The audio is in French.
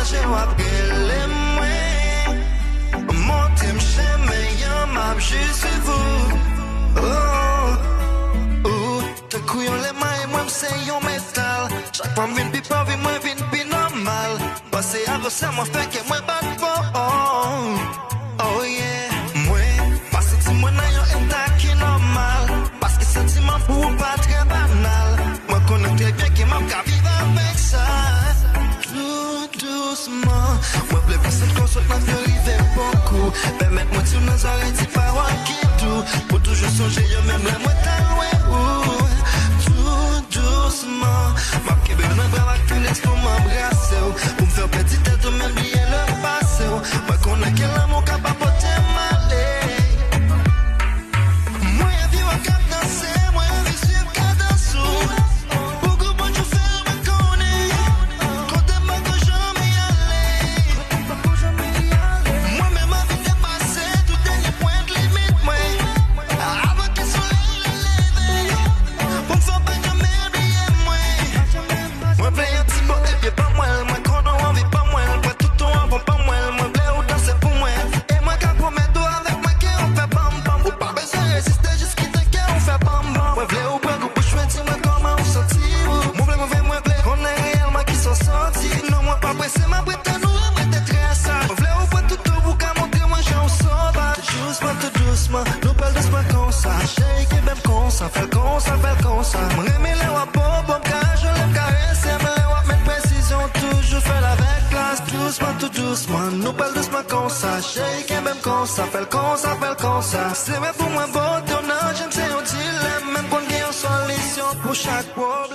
déranger ou après les moyens. Montez m'chez meilleur map, juste vous. Te couillon les mains, moi m'sais yon métal. Chaque fois m'vin pi pas, moi vin pi normal. Passez avec ça, moi fait que moi bat bon. Oh yeah, moi, pas senti moi n'a yon état qui normal. Parce que sentiment pour pas très banal. Moi connais très bien que m'a qu'à vivre avec ça. Tout doucement, moi plais pas cette console, m'a fait arriver beaucoup. Permette-moi de nous arrêter par un qui tout. Pour toujours songer, yo même la moi t'as loin. Doucement, ma kebe nan bras avec une pour m'embrasser. Pour me faire petit tête ou m'oublier le passé. Moi qu'on a quel amour capable de te maler. Moi y'a vu un cap danser, moi y'a vu suivre qu'à danser. Beaucoup bon je fais me connaître. Quand t'es pas que jamais y aller. Moi même ma vie dépassée, tout dernier point de limite, moi. Avant que le soleil le lève. Pour me faire pas moi play un petit mot et puis pas moi. Moi quand on envie pas moi. Moi tout on avant pas moi. Moi play ou danser pour moi. Et moi qu'à promettre avec moi qu'on fait bam bam. Ou pas besoin de résister jusqu'à ce qu'on fait bam bam. Moi play ou pas ou pour choisir moi comment on sentit. Moi play on est réellement qui sont sortis. Non moi pas pressé ma brette à nous. Moi t'es très sage. Moi play ou pas tout au bout qu'à montrer moi j'ai un sauvage. Tout doucement, nous parle doucement comme ça. Shake et même comme ça. Fait comme ça, fait comme ça. Moi remets les wap bon car je l'aime caresser. Toujours fait avec classe, doucement, tout doucement. Nous parle doucement comme ça, shake et même comme ça, fait comme ça, fait comme ça. C'est vrai pour moi, bon, ton âge, j'aime c'est un dilemme, même qu'on gagne en solution pour chaque problème.